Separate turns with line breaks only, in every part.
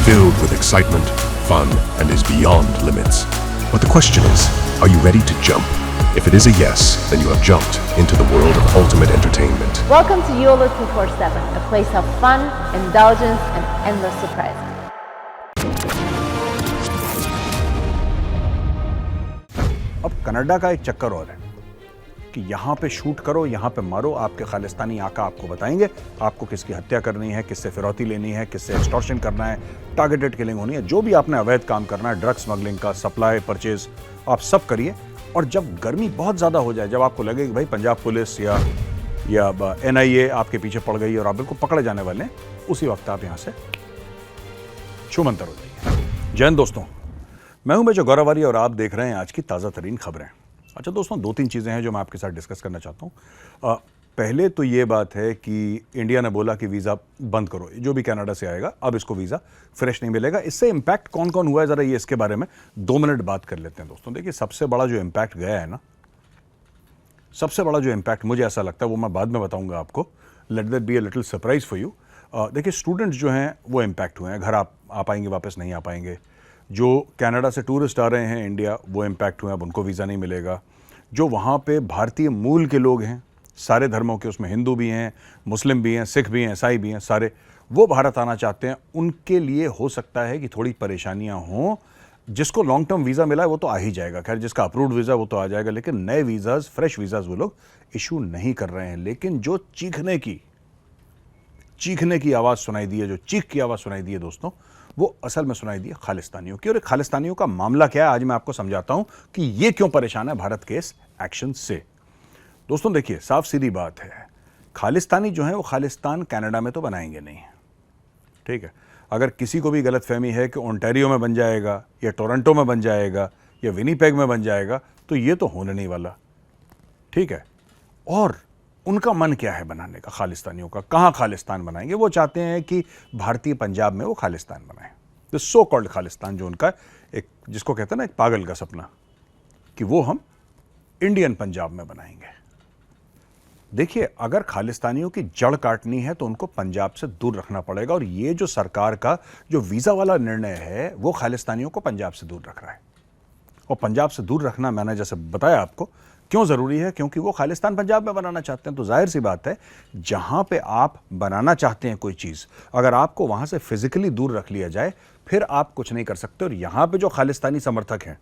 filled with excitement, fun, and is beyond limits. But the question is, are you ready to jump? If it is a yes, then you have jumped into the world of ultimate entertainment.
Welcome to YOLO 247, a place of fun, indulgence, and endless surprises.
अब Canada का एक चक्कर और है कि यहाँ पे shoot करो, यहाँ पे मारो, आपके खालिस्तानी आका आपको बताएंगे आपको किसकी हत्या करनी है, किससे फिरौती लेनी है, किससे एक्सटॉर्शन करना है, टारगेटेड किलिंग होनी है, जो भी आपने अवैध काम करना है, ड्रग्स स्मगलिंग का, सप्लाई, परचेज, आप सब करिए। और जब गर्मी बहुत ज़्यादा हो जाए, जब आपको लगे कि भाई पंजाब पुलिस या NIA आपके पीछे पड़ गई और आप बिल्कुल पकड़े जाने वाले हैं, उसी वक्त आप यहाँ से छूमंतर हो जाइए। जय हिंद दोस्तों, मैं हूं मेजर गौरवारी और आप देख रहे हैं आज की ताज़ा तरीन खबरें। अच्छा दोस्तों, दो तीन चीज़ें हैं जो मैं आपके साथ डिस्कस करना चाहता हूं। पहले तो ये बात है कि इंडिया ने बोला कि वीज़ा बंद करो, जो भी कनाडा से आएगा अब इसको वीज़ा फ्रेश नहीं मिलेगा। इससे इम्पैक्ट कौन कौन हुआ है, ज़रा ये इसके बारे में 2 मिनट बात कर लेते हैं दोस्तों। देखिए, सबसे बड़ा जो इम्पैक्ट गया है ना, सबसे बड़ा जो इम्पैक्ट मुझे ऐसा लगता है, वो मैं बाद में बताऊँगा आपको। Let that be a little surprise for you. देखिए, स्टूडेंट्स जो हैं वो इम्पैक्ट हुए हैं, घर आप आ पाएंगे, वापस नहीं आ पाएंगे। जो कनाडा से टूरिस्ट आ रहे हैं इंडिया, वो इम्पैक्ट हुए हैं, अब उनको वीज़ा नहीं मिलेगा। जो वहाँ पे भारतीय मूल के लोग हैं, सारे धर्मों के, उसमें हिंदू भी हैं, मुस्लिम भी हैं, सिख भी हैं, ईसाई भी हैं, सारे वो भारत आना चाहते हैं, उनके लिए हो सकता है कि थोड़ी परेशानियाँ हों। जिसको लॉन्ग टर्म वीज़ा मिला है वो तो आ ही जाएगा, खैर जिसका अप्रूव्ड वीज़ा वो तो आ जाएगा, लेकिन नए वीज़ाज़, फ्रेश वीज़ाज़ वो लोग इशू नहीं कर रहे हैं। लेकिन जो चीखने की आवाज़ सुनाई दी है, जो चीख की आवाज़ सुनाई दी है दोस्तों, वो असल में सुनाई दी है खालिस्तानियों की। और खालिस्तानियों का मामला क्या है, आज मैं आपको समझाता हूं कि ये क्यों परेशान है भारत के इस एक्शन से। दोस्तों देखिए, साफ सीधी बात है, खालिस्तानी जो है वो खालिस्तान कनाडा में तो बनाएंगे नहीं, ठीक है। अगर किसी को भी गलतफहमी है कि ओंटारियो में बन जाएगा या टोरंटो में बन जाएगा या विनीपेग में बन जाएगा, तो ये तो होने नहीं वाला, ठीक है। और उनका मन क्या है बनाने का, खालिस्तानियों का, कहाँ खालिस्तान बनाएंगे? वो चाहते हैं कि भारतीय पंजाब में वो खालिस्तान बनाए, द सो कॉल्ड खालिस्तान, जो उनका एक, जिसको कहते हैं ना, एक पागल का सपना, कि वो हम इंडियन पंजाब में बनाएंगे। देखिए, अगर खालिस्तानियों की जड़ काटनी है तो उनको पंजाब से दूर रखना पड़ेगा। और ये जो सरकार का जो वीज़ा वाला निर्णय है, वो खालिस्तानियों को पंजाब से दूर रख रहा है। और पंजाब से दूर रखना, मैंने जैसे बताया आपको, क्यों ज़रूरी है, क्योंकि वो खालिस्तान पंजाब में बनाना चाहते हैं। तो जाहिर सी बात है, जहाँ पे आप बनाना चाहते हैं कोई चीज़, अगर आपको वहाँ से फिजिकली दूर रख लिया जाए, फिर आप कुछ नहीं कर सकते। और यहाँ पे जो खालिस्तानी समर्थक हैं,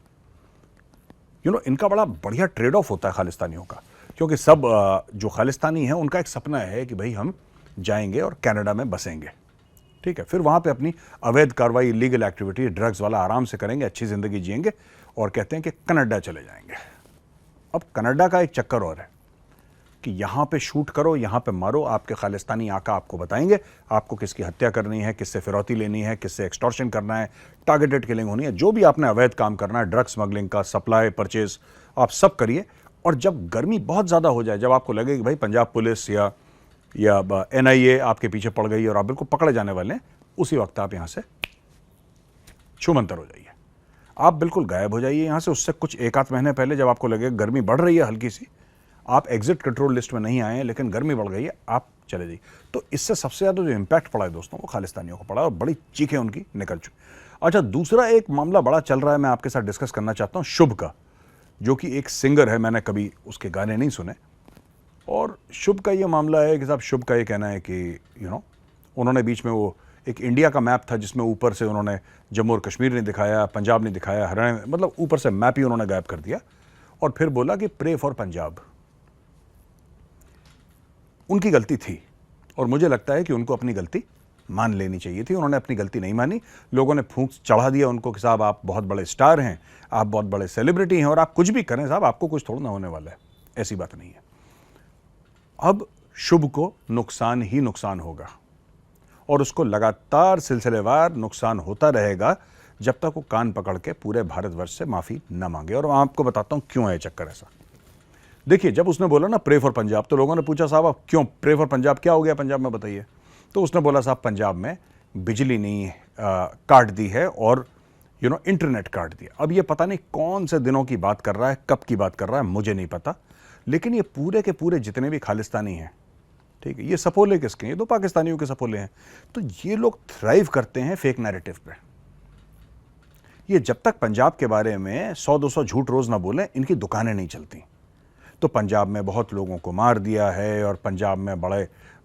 इनका बड़ा बढ़िया ट्रेड ऑफ होता है खालिस्तानियों का, क्योंकि सब जो खालिस्तानी हैं उनका एक सपना है कि भाई हम जाएंगे और कनाडा में बसेंगे, ठीक है। फिर वहाँ पे अपनी अवैध कार्रवाई, इलीगल एक्टिविटी, ड्रग्स वाला आराम से करेंगे, अच्छी ज़िंदगी जिएंगे और कहते हैं कि कनाडा चले जाएंगे। अब कनाडा का एक चक्कर और है कि यहाँ पे शूट करो, यहाँ पे मारो, आपके खालिस्तानी आका आपको बताएंगे आपको किसकी हत्या करनी है, किससे फिरौती लेनी है, किससे एक्सटॉर्शन करना है, टारगेटेड किलिंग होनी है, जो भी आपने अवैध काम करना है, ड्रग्स स्मगलिंग का, सप्लाई, परचेज, आप सब करिए। और जब गर्मी बहुत ज़्यादा हो जाए, जब आपको लगे कि भाई पंजाब पुलिस या NIA आपके पीछे पड़ गई और आप बिल्कुल पकड़े जाने वाले हैं, उसी वक्त आप यहाँ से छूमंतर हो जाइए, आप बिल्कुल गायब हो जाइए यहाँ से। उससे कुछ 1 आध महीने पहले जब आपको लगे गर्मी बढ़ रही है हल्की सी, आप एग्जिट कंट्रोल लिस्ट में नहीं आए हैं, लेकिन गर्मी बढ़ गई है, आप चले जाइए। तो इससे सबसे ज़्यादा जो इम्पैक्ट पड़ा है दोस्तों, वो खालिस्तानियों को पड़ा और बड़ी चीखें उनकी निकल चुकी। अच्छा, दूसरा एक मामला बड़ा चल रहा है, मैं आपके साथ डिस्कस करना चाहता हूँ, शुभ का, जो कि एक सिंगर है, मैंने कभी उसके गाने नहीं सुने। और शुभ का ये मामला है कि साहब, शुभ का ये कहना है कि उन्होंने बीच में वो एक इंडिया का मैप था जिसमें ऊपर से उन्होंने जम्मू और कश्मीर नहीं दिखाया, पंजाब नहीं दिखाया, हरियाणा, मतलब ऊपर से मैप ही उन्होंने गायब कर दिया और फिर बोला कि प्रे फॉर पंजाब। उनकी गलती थी और मुझे लगता है कि उनको अपनी गलती मान लेनी चाहिए थी। उन्होंने अपनी गलती नहीं मानी, लोगों ने फूंक चढ़ा दिया उनको कि साहब आप बहुत बड़े स्टार हैं, आप बहुत बड़े सेलिब्रिटी हैं और आप कुछ भी करें साहब, आपको कुछ थोड़ा ना होने वाला है। ऐसी बात नहीं है। अब शुभ को नुकसान ही नुकसान होगा और उसको लगातार सिलसिलेवार नुकसान होता रहेगा जब तक वो कान पकड़ के पूरे भारतवर्ष से माफ़ी न मांगे। और मैं आपको बताता हूँ क्यों है चक्कर ऐसा। देखिए, जब उसने बोला ना प्रे फॉर पंजाब, तो लोगों ने पूछा साहब आप क्यों प्रे फॉर पंजाब, क्या हो गया पंजाब में, बताइए। तो उसने बोला साहब पंजाब में बिजली नहीं काट दी है और इंटरनेट काट दिया। अब ये पता नहीं कौन से दिनों की बात कर रहा है, कब की बात कर रहा है, मुझे नहीं पता, लेकिन ये पूरे के पूरे जितने भी खालिस्तानी हैं, ठीक है, ये सपोले किसके हैं? ये तो पाकिस्तानियों के सपोले हैं। तो ये लोग थ्राइव करते हैं फेक नैरेटिव पे। ये जब तक पंजाब के बारे में 100-200 झूठ रोज ना बोलें, इनकी दुकानें नहीं चलती। तो पंजाब में बहुत लोगों को मार दिया है, और पंजाब में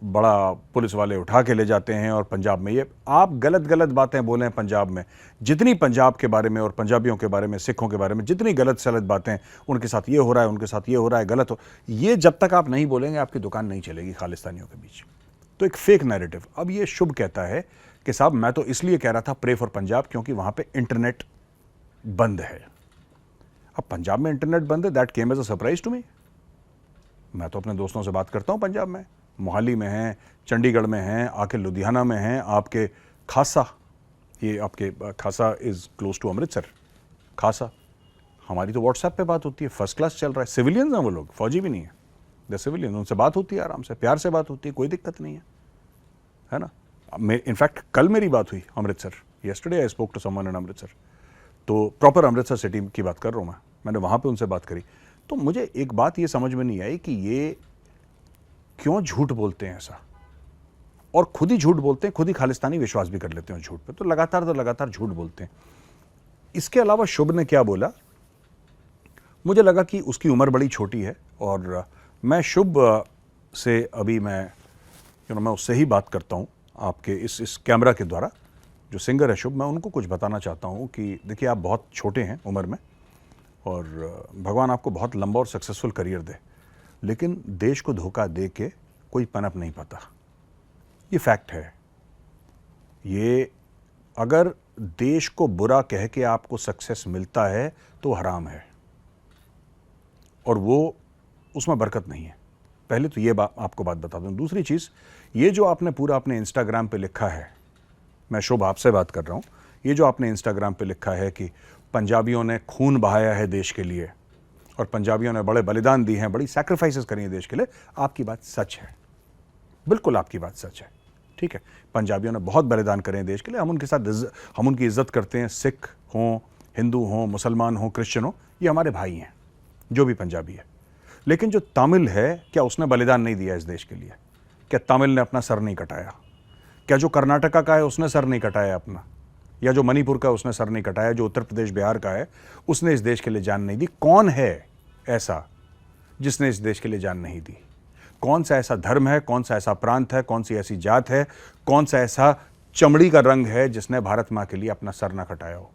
बड़ा पुलिस वाले उठा के ले जाते हैं, और पंजाब में ये आप गलत गलत बातें बोलें पंजाब में, जितनी पंजाब के बारे में और पंजाबियों के बारे में, सिखों के बारे में जितनी गलत सलत बातें, उनके साथ ये हो रहा है, उनके साथ ये हो रहा है, गलत हो, ये जब तक आप नहीं बोलेंगे आपकी दुकान नहीं चलेगी खालिस्तानियों के बीच। तो एक फेक नैरेटिव। अब ये शुभ कहता है कि साहब मैं तो इसलिए कह रहा था प्रे फॉर पंजाब क्योंकि वहां पे इंटरनेट बंद है। अब पंजाब में इंटरनेट बंद है, that came as a surprise to me. मैं तो अपने दोस्तों से बात करता हूं पंजाब में, मोहाली में हैं, चंडीगढ़ में हैं, आके लुधियाना में हैं, आपके खासा, ये आपके खासा इज क्लोज टू अमृतसर, खासा। हमारी तो व्हाट्सएप पे बात होती है, फर्स्ट क्लास चल रहा है। सिविलियंस हैं वो लोग, फौजी भी नहीं है, द सिविलियन, उनसे बात होती है आराम से, प्यार से बात होती है, कोई दिक्कत नहीं है ना। इनफैक्ट कल मेरी बात हुई Amritsar, yesterday I spoke to someone in Amritsar. तो प्रॉपर अमृतसर सिटी की बात कर रहा हूँ मैंने वहाँ पे उनसे बात करी। तो मुझे एक बात ये समझ में नहीं आई कि ये क्यों झूठ बोलते हैं ऐसा, और खुद ही झूठ बोलते हैं, खुद ही खालिस्तानी विश्वास भी कर लेते हैं झूठ पे। तो लगातार झूठ बोलते हैं। इसके अलावा शुभ ने क्या बोला, मुझे लगा कि उसकी उम्र बड़ी छोटी है, और मैं शुभ से अभी मैं उससे ही बात करता हूँ आपके इस कैमरा के द्वारा। जो सिंगर है शुभ, मैं उनको कुछ बताना चाहता हूँ कि देखिए आप बहुत छोटे हैं उम्र में, और भगवान आपको बहुत लंबा और सक्सेसफुल करियर दे, लेकिन देश को धोखा दे के कोई पनप नहीं पाता, ये फैक्ट है। ये अगर देश को बुरा कह के आपको सक्सेस मिलता है तो हराम है, और वो उसमें बरकत नहीं है। पहले तो ये आपको बात बता दूं। दूसरी चीज़, ये जो आपने पूरा अपने इंस्टाग्राम पे लिखा है, मैं शुभ आपसे बात कर रहा हूँ, ये जो आपने इंस्टाग्राम पे लिखा है कि पंजाबियों ने खून बहाया है देश के लिए, और पंजाबियों ने बड़े बलिदान दिए हैं, बड़ी सैक्रिफाइसेस करी हैं देश के लिए, आपकी बात सच है, बिल्कुल आपकी बात सच है। ठीक है, पंजाबियों ने बहुत बलिदान करे हैं देश के लिए, हम उनके साथ हम उनकी इज्जत करते हैं, सिख हों, हिंदू हों, मुसलमान हों, क्रिश्चियन हों, ये हमारे भाई हैं, जो भी पंजाबी है। लेकिन जो तमिल है, क्या उसने बलिदान नहीं दिया इस देश के लिए? क्या तमिल ने अपना सर नहीं कटाया? क्या जो कर्नाटका का है उसने सर नहीं कटाया अपना? या जो मणिपुर का उसने सर नहीं कटाया? जो उत्तर प्रदेश बिहार का है उसने इस देश के लिए जान नहीं दी? कौन है ऐसा जिसने इस देश के लिए जान नहीं दी? कौन सा ऐसा धर्म है, कौन सा ऐसा प्रांत है, कौन सी ऐसी जात है, कौन सा ऐसा चमड़ी का रंग है जिसने भारत माँ के लिए अपना सर ना कटाया हो?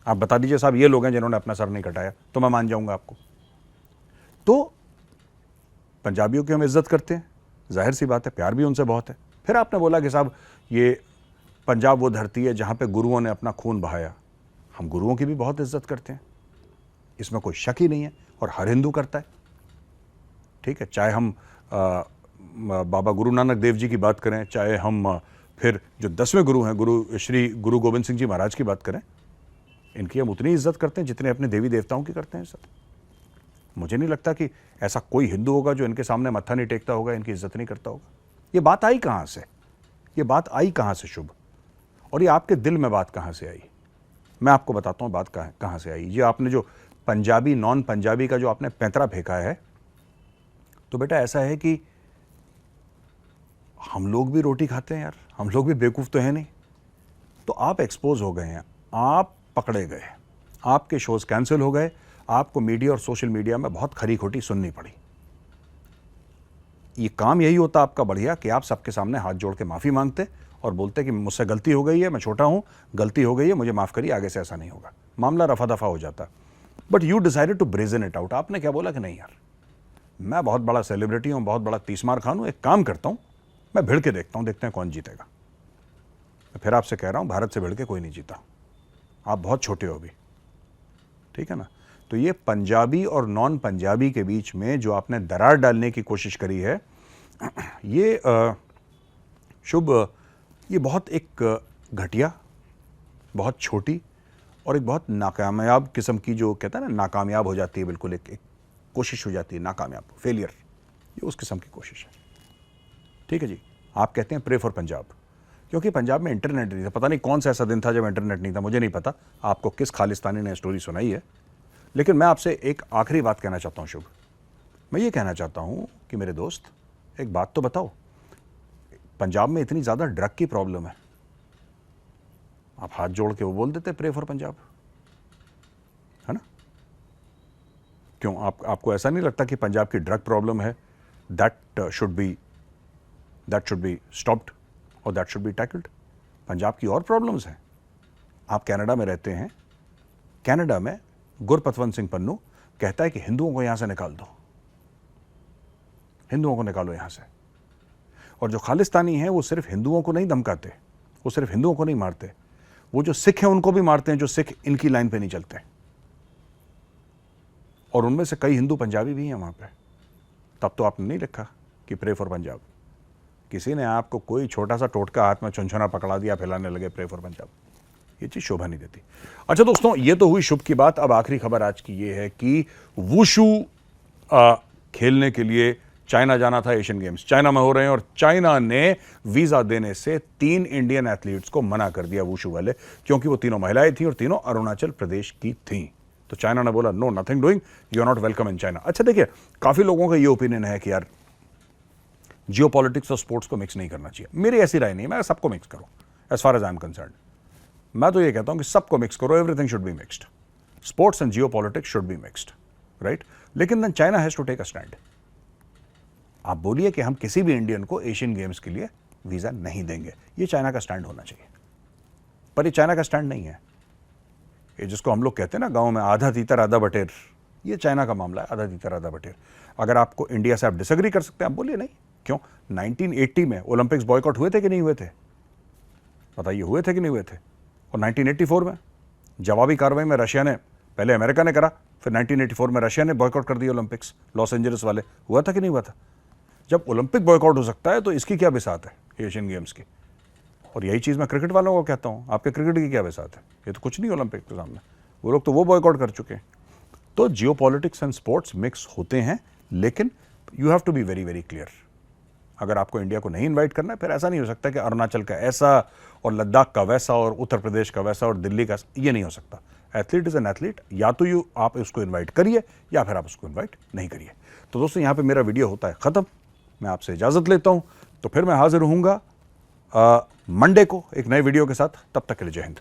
आप बता दीजिए साहब, ये लोग हैं जिन्होंने अपना सर नहीं कटाया, तो मैं मान जाऊंगा आपको। तो पंजाबियों की हम इज्जत करते हैं, जाहिर सी बात है, प्यार भी उनसे बहुत है। फिर आपने बोला कि साहब ये पंजाब वो धरती है जहाँ पे गुरुओं ने अपना खून बहाया। हम गुरुओं की भी बहुत इज्जत करते हैं, इसमें कोई शक ही नहीं है, और हर हिंदू करता है। ठीक है, चाहे हम बाबा गुरु नानक देव जी की बात करें, चाहे हम फिर जो 10वें गुरु हैं, गुरु गोविंद सिंह जी महाराज की बात करें, इनकी हम उतनी इज्जत करते हैं जितने अपने देवी देवताओं की करते हैं सर। मुझे नहीं लगता कि ऐसा कोई हिंदू होगा जो इनके सामने मत्था नहीं टेकता होगा, इनकी इज्जत नहीं करता होगा। ये बात आई कहाँ से? ये बात आई कहाँ से शुभ? और ये आपके दिल में बात कहाँ से आई? मैं आपको बताता हूँ बात कहाँ से आई। ये आपने जो पंजाबी नॉन पंजाबी का जो आपने पैंतरा फेंका है, तो बेटा ऐसा है कि हम लोग भी रोटी खाते हैं यार, हम लोग भी बेवकूफ़ तो हैं नहीं। तो आप एक्सपोज हो गए हैं, आप पकड़े गए, आपके शोज कैंसिल हो गए, आपको मीडिया और सोशल मीडिया में बहुत खरी खोटी सुननी पड़ी। ये काम यही होता आपका बढ़िया कि आप सबके सामने हाथ जोड़ के माफ़ी मांगते और बोलते कि मुझसे गलती हो गई है, मैं छोटा हूँ, गलती हो गई है, मुझे माफ़ करिए, आगे से ऐसा नहीं होगा, मामला रफा दफा हो जाता। But you decided to brazen it out. आपने क्या बोला कि नहीं यार, मैं बहुत बड़ा सेलिब्रिटी हूँ, बहुत बड़ा तीसमार खान हूँ, एक काम करता हूँ, मैं भिड़ के देखता हूँ, देखते हैं कौन जीतेगा। फिर आपसे कह रहा हूँ, भारत से भिड़ के कोई नहीं जीता, आप बहुत छोटे हो अभी, ठीक है ना। तो ये पंजाबी और नॉन पंजाबी के बीच में जो आपने दरार डालने की कोशिश करी है, ये शुभ, ये बहुत एक घटिया, बहुत छोटी और एक बहुत नाकामयाब किस्म की, जो कहता है ना नाकामयाब हो जाती है, बिल्कुल एक कोशिश हो जाती है नाकामयाब, फेलियर, ये उस किस्म की कोशिश है। ठीक है जी, आप कहते हैं प्रे फॉर पंजाब, क्योंकि पंजाब में इंटरनेट नहीं था। पता नहीं कौन सा ऐसा दिन था जब इंटरनेट नहीं था, मुझे नहीं पता आपको किस खालिस्तानी ने स्टोरी सुनाई है। लेकिन मैं आपसे एक आखिरी बात कहना चाहता हूँ शुभ, मैं ये कहना चाहता हूँ कि मेरे दोस्त, एक बात तो बताओ, पंजाब में इतनी ज़्यादा ड्रग की प्रॉब्लम है, आप हाथ जोड़ के वो बोल देते प्रे फॉर पंजाब, है ना? क्यों आपको ऐसा नहीं लगता कि पंजाब की ड्रग प्रॉब्लम है, दैट शुड बी स्टॉप्ड और that should be tackled? Punjab की और प्रॉब्लम्स हैं। आप कनाडा में रहते हैं, कनाडा में गुरपतवंत सिंह पन्नू कहता है कि हिंदुओं को यहां से निकाल दो, हिंदुओं को निकालो यहां से। और जो खालिस्तानी हैं वो सिर्फ हिंदुओं को नहीं धमकाते, वो सिर्फ हिंदुओं को नहीं मारते, वो जो सिख हैं उनको भी मारते हैं, जो सिख इनकी लाइन पे नहीं चलते। और उनमें से कई हिंदू पंजाबी भी हैं वहां पे। तब तो आपने नहीं लिखा कि प्रे फॉर पंजाब। किसी ने आपको कोई छोटा सा टोटका हाथ में चुनचुना पकड़ा दिया, फैलाने लगे प्रे फॉर पंजाब। ये चीज शोभा नहीं देती। अच्छा दोस्तों, ये तो हुई शुभ की बात। अब आखिरी खबर आज की ये है कि वुशु खेलने के लिए चाइना जाना था। एशियन गेम्स चाइना में हो रहे हैं और चाइना ने वीजा देने से 3 इंडियन एथलीट्स को मना कर दिया, वुशु वाले, क्योंकि वो तीनों महिलाएं थी और तीनों अरुणाचल प्रदेश की थी। तो चाइना ने बोला no, nothing doing, you are not welcome in China. अच्छा देखिए, काफी लोगों का ये ओपिनियन है कि यार जियो पॉलिटिक्स और स्पोर्ट्स को मिक्स नहीं करना चाहिए। मेरी ऐसी राय नहीं, मैं सबको मिक्स करो as far as I am concern. मैं तो ये कहता हूं कि सबको मिक्स करो, everything should be mixed, sports and geo politics should be mixed, right? लेकिन then China has to take a stand. आप बोलिए कि हम किसी भी इंडियन को एशियन गेम्स के लिए वीजा नहीं देंगे, ये चाइना का स्टैंड होना चाहिए। पर ये चाइना का स्टैंड नहीं है। ये जिसको हम लोग कहते हैं ना गांव में, आधा तीतर आधा बटेर, ये चाइना का मामला है, आधा तीतर आधा बटेर। अगर आपको इंडिया से आप डिसएग्री कर सकते हैं, आप बोलिए नहीं। क्यों 1980 में ओलंपिक्स बॉयकॉट हुए थे कि नहीं हुए थे? बताइए, हुए थे कि नहीं हुए थे? और 1984 में जवाबी कार्रवाई में रशिया ने, पहले अमेरिका ने करा, फिर 1984 में रशिया ने बॉयकॉट कर दिया ओलंपिक्स, लॉस एंजलिस वाले। हुआ था कि नहीं हुआ था? जब ओलंपिक बॉयकॉट हो सकता है तो इसकी क्या बिसात है एशियन गेम्स की? और यही चीज़ मैं क्रिकेट वालों को कहता हूँ, आपके क्रिकेट की क्या बिसात है? ये तो कुछ नहीं ओलंपिक के सामने, वो लोग तो वो बॉयकॉट कर चुके हैं। तो geopolitics and sports mix होते हैं, लेकिन you have to be very very clear. अगर आपको इंडिया को नहीं इनवाइट करना है, फिर ऐसा नहीं हो सकता कि अरुणाचल का ऐसा और लद्दाख का वैसा और उत्तर प्रदेश का वैसा और दिल्ली का, ये नहीं हो सकता। एथलीट इज एन एथलीट, या तो आप उसको इन्वाइट करिए या फिर आप उसको इन्वाइट नहीं करिए। तो दोस्तों, यहाँ पे मेरा वीडियो होता है ख़त्म, मैं आपसे इजाज़त लेता हूँ। तो फिर मैं हाजिर होऊंगा मंडे को एक नए वीडियो के साथ। तब तक के लिए जय हिंद।